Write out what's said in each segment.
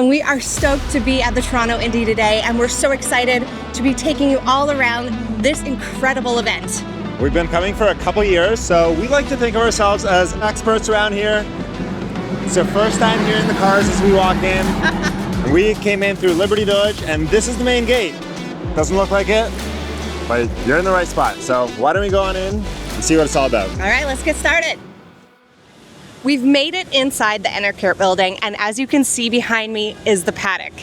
And we are stoked to be at the Toronto Indy today, and we're so excited to be taking you all around this incredible event. We've been coming for a couple years, so we like to think of ourselves as experts around here. It's our first time here in the cars as we walk in. We came in through Liberty Village, and this is the main gate. Doesn't look like it, but you're in the right spot. So why don't we go on in and see what it's all about. All right, let's get started. We've made it inside the INDYCAR building, and as you can see behind me is the Paddock.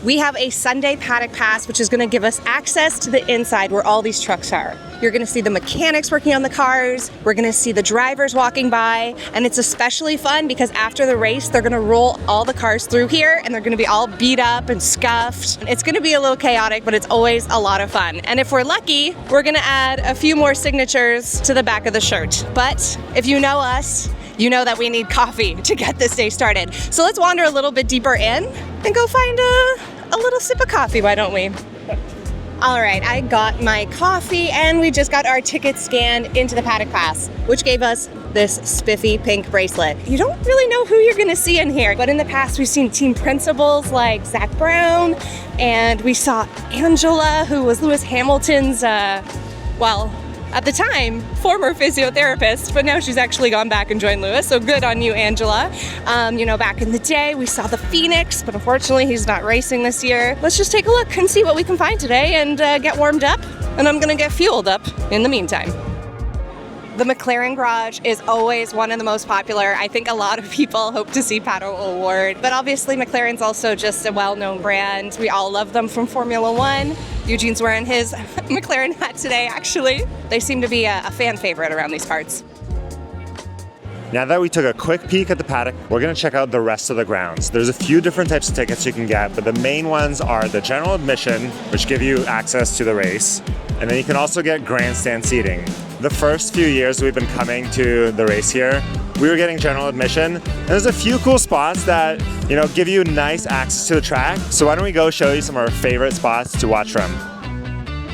We have a Sunday Paddock Pass, which is going to give us access to the inside where all these trucks are. You're going to see the mechanics working on the cars, we're going to see the drivers walking by, and it's especially fun because after the race, they're going to roll all the cars through here, and they're going to be all beat up and scuffed. It's going to be a little chaotic, but it's always a lot of fun. And if we're lucky, we're going to add a few more signatures to the back of the shirt. But if you know us, you know that we need coffee to get this day started. So let's wander a little bit deeper in and go find a little sip of coffee, why don't we? All right, I got my coffee and we just got our ticket scanned into the Paddock Pass, which gave us this spiffy pink bracelet. You don't really know who you're gonna see in here, but in the past we've seen team principals like Zach Brown, and we saw Angela, who was Lewis Hamilton's, at the time, former physiotherapist, but now she's actually gone back and joined Lewis, so good on you, Angela. Back in the day, we saw the Phoenix, but unfortunately he's not racing this year. Let's just take a look and see what we can find today and get warmed up, and I'm gonna get fueled up in the meantime. The McLaren garage is always one of the most popular. I think a lot of people hope to see Paddock Award, but obviously McLaren's also just a well-known brand. We all love them from Formula One. Eugene's wearing his McLaren hat today, actually. They seem to be a fan favorite around these parts. Now that we took a quick peek at the paddock, we're gonna check out the rest of the grounds. There's a few different types of tickets you can get, but the main ones are the general admission, which give you access to the race, and then you can also get grandstand seating. The first few years we've been coming to the race here, we were getting general admission, and there's a few cool spots that, give you nice access to the track. So why don't we go show you some of our favorite spots to watch from.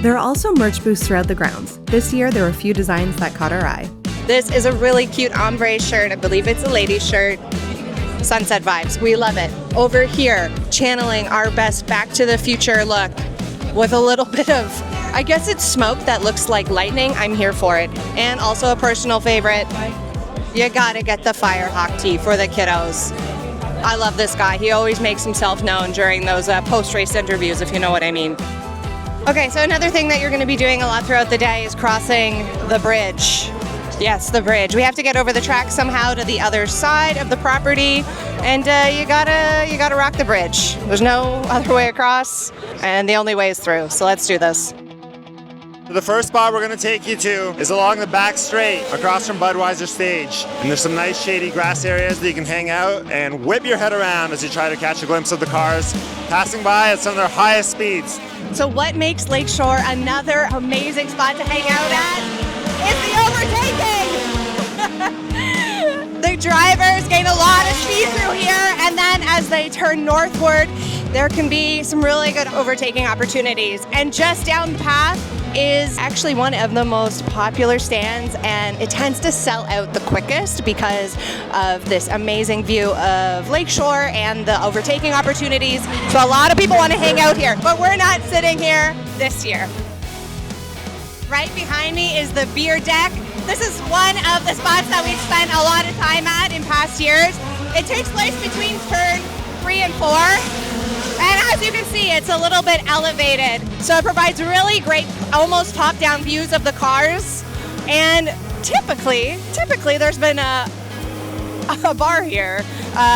There are also merch booths throughout the grounds. This year there were a few designs that caught our eye. This is a really cute ombre shirt. I believe it's a lady's shirt. Sunset vibes. We love it. Over here, channeling our best Back to the Future look with a little bit of, I guess it's smoke that looks like lightning. I'm here for it. And also a personal favorite, you gotta get the Firehawk tee for the kiddos. I love this guy. He always makes himself known during those post-race interviews, if you know what I mean. Okay, so another thing that you're gonna be doing a lot throughout the day is crossing the bridge. Yes, the bridge. We have to get over the track somehow to the other side of the property, and you gotta rock the bridge. There's no other way across, and the only way is through, so let's do this. The first spot we're gonna take you to is along the back straight, across from Budweiser stage. And there's some nice shady grass areas that you can hang out and whip your head around as you try to catch a glimpse of the cars passing by at some of their highest speeds. So what makes Lakeshore another amazing spot to hang out at? It's the overtaking! The drivers gain a lot of speed through here, and then as they turn northward, there can be some really good overtaking opportunities. And just down the path is actually one of the most popular stands, and it tends to sell out the quickest because of this amazing view of Lakeshore and the overtaking opportunities. So a lot of people want to hang out here, but we're not sitting here this year. Right behind me is the beer deck. This is one of the spots that we've spent a lot of time at in past years. It takes place between turn 3 and 4. And as you can see, it's a little bit elevated. So it provides really great, almost top-down views of the cars. And typically there's been a bar here,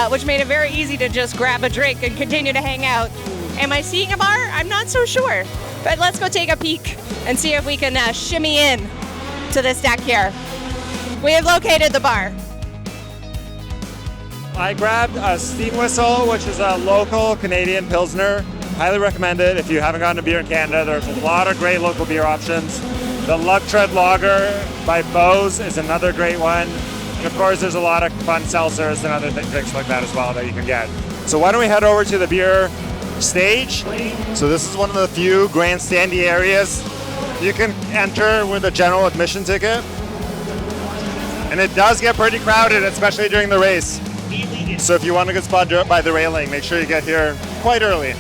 which made it very easy to just grab a drink and continue to hang out. Am I seeing a bar? I'm not so sure. But let's go take a peek and see if we can shimmy in to this deck here. We have located the bar. I grabbed a Steam Whistle, which is a local Canadian Pilsner. Highly recommend it if you haven't gotten a beer in Canada. There's a lot of great local beer options. The Lug Tread Lager by Bose is another great one. And of course, there's a lot of fun seltzers and other drinks like that as well that you can get. So why don't we head over to the beer stage? So this is one of the few grandstandy areas you can enter with a general admission ticket. And it does get pretty crowded, especially during the race. So if you want a good spot by the railing, make sure you get here quite early.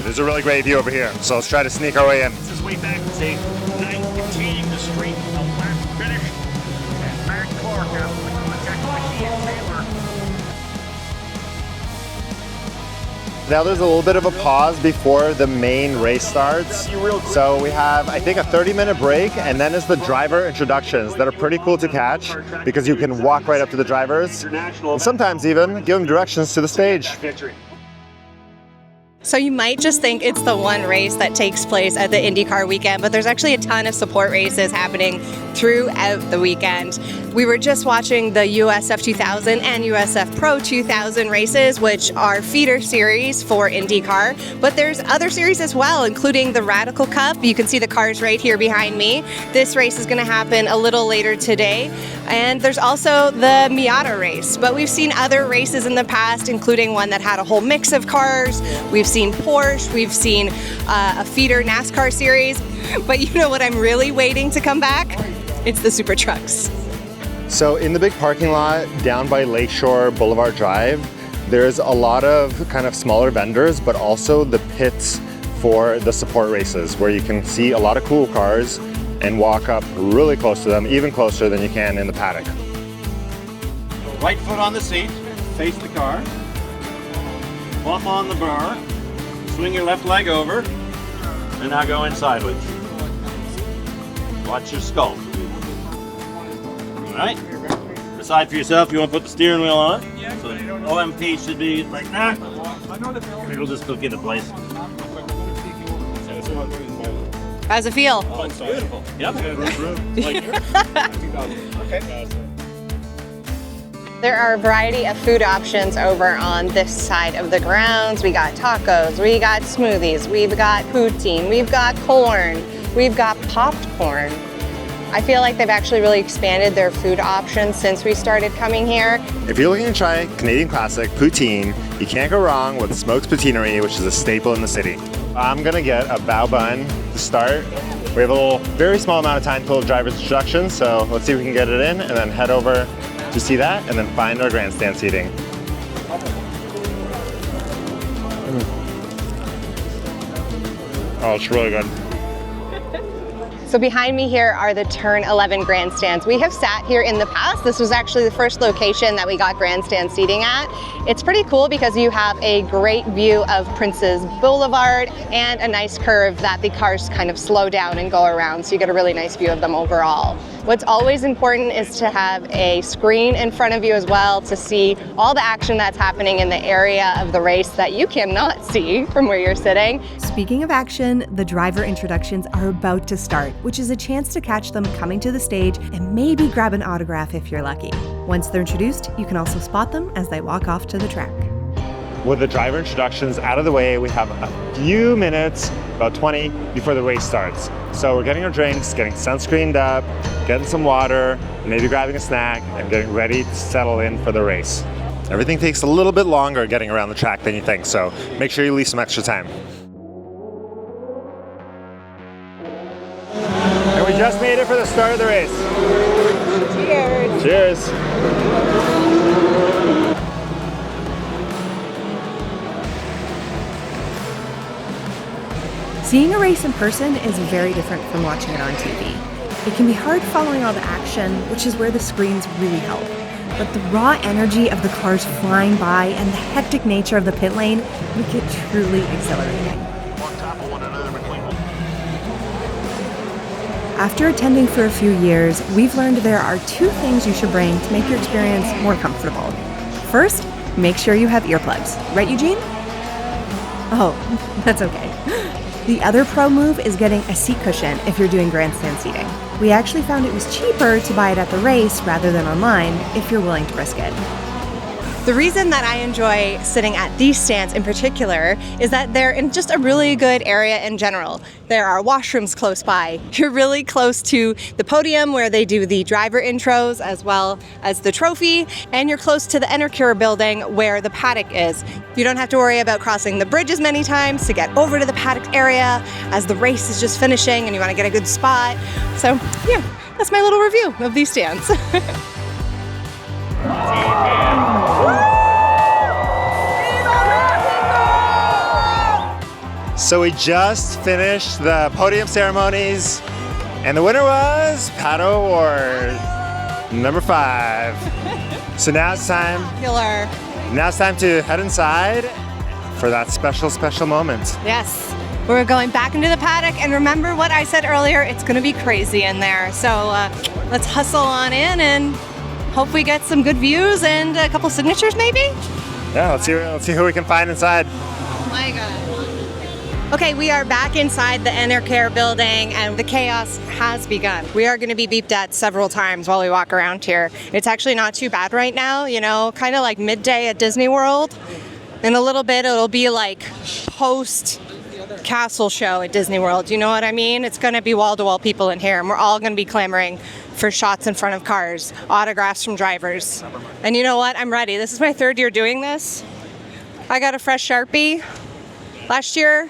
There's a really great view over here, so let's try to sneak our way in. This is way back to say 915 the street of last finish at Mark Clark after the contact with Ian Taylor. Now there's a little bit of a pause before the main race starts. So we have, I think, a 30-minute break, and then it's the driver introductions that are pretty cool to catch because you can walk right up to the drivers and sometimes even give them directions to the stage. So you might just think it's the one race that takes place at the INDYCAR weekend, but there's actually a ton of support races happening throughout the weekend. We were just watching the USF 2000 and USF Pro 2000 races, which are feeder series for INDYCAR, but there's other series as well, including the Radical Cup. You can see the cars right here behind me. This race is going to happen a little later today. And there's also the Miata race, but we've seen other races in the past, including one that had a whole mix of cars. We've seen Porsche, we've seen a feeder NASCAR series, but you know what I'm really waiting to come back? It's the super trucks. So in the big parking lot down by Lakeshore Boulevard Drive, there's a lot of kind of smaller vendors, but also the pits for the support races where you can see a lot of cool cars and walk up really close to them, even closer than you can in the paddock. Right foot on the seat, face the car, bump on the bar, swing your left leg over, and now go in sideways. Watch your skull. Alright? Decide for yourself, you want to put the steering wheel on. So OMP should be like that. It'll just click into place. How's it feel? Oh, it's beautiful. Yep. There are a variety of food options over on this side of the grounds. We got tacos, we got smoothies, we've got poutine, we've got corn, we've got popped corn. I feel like they've actually really expanded their food options since we started coming here. If you're looking to try Canadian classic poutine, you can't go wrong with Smokes Poutineery, which is a staple in the city. I'm gonna get a bao bun to start. We have a little, very small amount of time till driver's instructions, so let's see if we can get it in and then head over to see that and then find our grandstand seating. Oh, it's really good. So behind me here are the Turn 11 grandstands. We have sat here in the past. This was actually the first location that we got grandstand seating at. It's pretty cool because you have a great view of Prince's Boulevard and a nice curve that the cars kind of slow down and go around, so you get a really nice view of them overall. What's always important is to have a screen in front of you as well to see all the action that's happening in the area of the race that you cannot see from where you're sitting. Speaking of action, the driver introductions are about to start, which is a chance to catch them coming to the stage and maybe grab an autograph if you're lucky. Once they're introduced, you can also spot them as they walk off to the track. With the driver introductions out of the way, we have a few minutes, about 20, before the race starts. So we're getting our drinks, getting sunscreened up, getting some water, maybe grabbing a snack, and getting ready to settle in for the race. Everything takes a little bit longer getting around the track than you think, so make sure you leave some extra time. And we just made it for the start of the race. Cheers! Cheers! Seeing a race in person is very different from watching it on TV. It can be hard following all the action, which is where the screens really help. But the raw energy of the cars flying by and the hectic nature of the pit lane make it truly exhilarating. After attending for a few years, we've learned there are two things you should bring to make your experience more comfortable. First, make sure you have earplugs. Right, Eugene? Oh, that's okay. The other pro move is getting a seat cushion if you're doing grandstand seating. We actually found it was cheaper to buy it at the race rather than online if you're willing to risk it. The reason that I enjoy sitting at these stands in particular is that they're in just a really good area in general. There are washrooms close by. You're really close to the podium where they do the driver intros as well as the trophy, and you're close to the INDYCAR building where the paddock is. You don't have to worry about crossing the bridge as many times to get over to the paddock area as the race is just finishing and you want to get a good spot. So yeah, that's my little review of these stands. So we just finished the podium ceremonies, and the winner was Paddock Award number 5. So now it's time. Killer. Now it's time to head inside for that special moment. Yes. We're going back into the paddock, and remember what I said earlier, it's going to be crazy in there. So let's hustle on in and hope we get some good views and a couple signatures maybe? Yeah, let's see who we can find inside. Oh my God. Okay, we are back inside the INDYCAR building, and the chaos has begun. We are going to be beeped at several times while we walk around here. It's actually not too bad right now, you know, kind of like midday at Disney World. In a little bit, it'll be like post castle show at Disney World. You know what I mean? It's going to be wall-to-wall people in here, and we're all going to be clamoring for shots in front of cars, autographs from drivers. And you know what? I'm ready. This is my 3rd year doing this. I got a fresh Sharpie. Last year,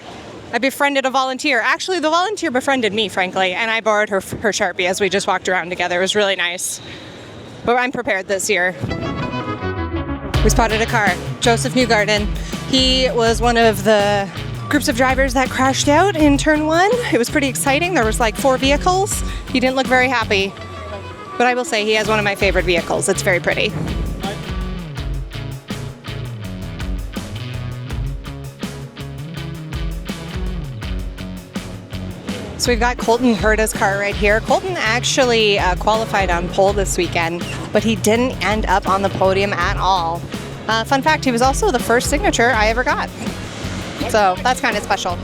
I befriended a volunteer. Actually, the volunteer befriended me, frankly, and I borrowed her Sharpie as we just walked around together. It was really nice. But I'm prepared this year. We spotted a car, Joseph Newgarden. He was one of the groups of drivers that crashed out in turn 1. It was pretty exciting. There was like 4 vehicles. He didn't look very happy. But I will say he has one of my favorite vehicles. It's very pretty. So we've got Colton Herta's car right here. Colton actually qualified on pole this weekend, but he didn't end up on the podium at all. Fun fact, he was also the first signature I ever got. So that's kind of special.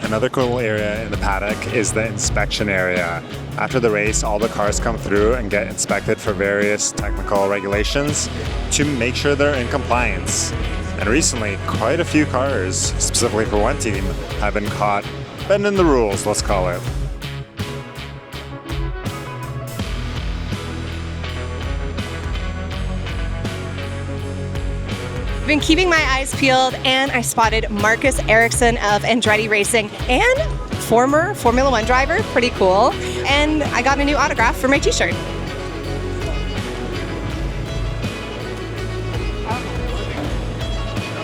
Another cool area in the paddock is the inspection area. After the race, all the cars come through and get inspected for various technical regulations to make sure they're in compliance. And recently, quite a few cars, specifically for one team, have been caught bending the rules, let's call it. I've been keeping my eyes peeled, and I spotted Marcus Ericsson of Andretti Racing and former Formula One driver, pretty cool. And I got a new autograph for my t-shirt.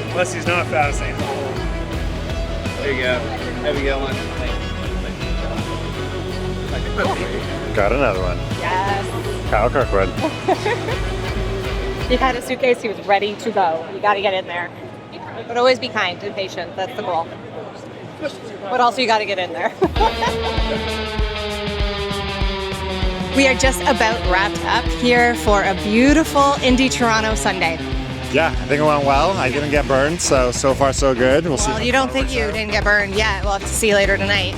Unless he's not fasting. There you go. Have a good one. Got another one. Yes. Kyle Kirkwood. He had a suitcase, he was ready to go. You gotta get in there. But always be kind and patient, that's the goal. But also you gotta get in there. We are just about wrapped up here for a beautiful Indy Toronto Sunday. Yeah, I think it went well. I didn't get burned, so far so good. We'll see. Well, you don't think you didn't get burned yet. We'll have to see later tonight.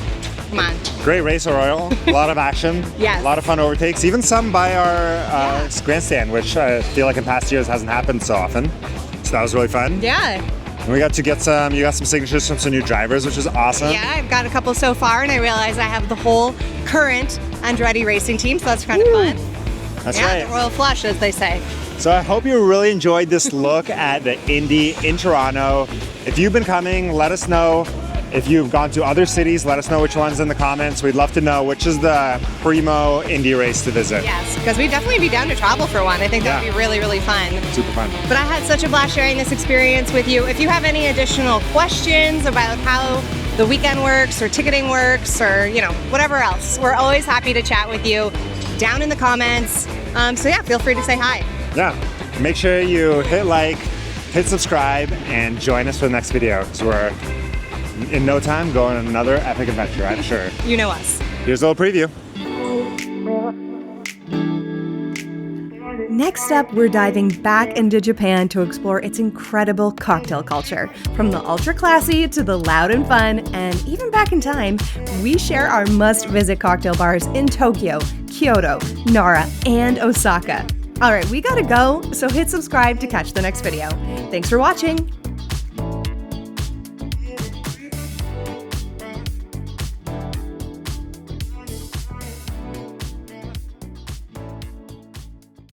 Come on. Great race, Royal. A lot of action. Yes. A lot of fun overtakes. Even some by our grandstand, which I feel like in past years hasn't happened so often. So that was really fun. Yeah. And we got to get some. You got some signatures from some new drivers, which is awesome. Yeah, I've got a couple so far, and I realize I have the whole current Andretti Racing team, so that's kind of fun. That's right. The royal flush, as they say. So I hope you really enjoyed this look at the Indy in Toronto. If you've been coming, let us know. If you've gone to other cities, let us know which ones in the comments. We'd love to know which is the primo Indy race to visit. Yes, because we'd definitely be down to travel for one. I think that would be really, really fun. Super fun. But I had such a blast sharing this experience with you. If you have any additional questions about how the weekend works or ticketing works or, you know, whatever else, we're always happy to chat with you down in the comments. So yeah, feel free to say hi. Yeah, make sure you hit like, hit subscribe, and join us for the next video, because we're in no time going on another epic adventure, I'm sure. You know us. Here's a little preview. Next up, we're diving back into Japan to explore its incredible cocktail culture. From the ultra classy to the loud and fun, and even back in time, we share our must-visit cocktail bars in Tokyo, Kyoto, Nara, and Osaka. All right, we gotta go, so hit subscribe to catch the next video. Thanks for watching.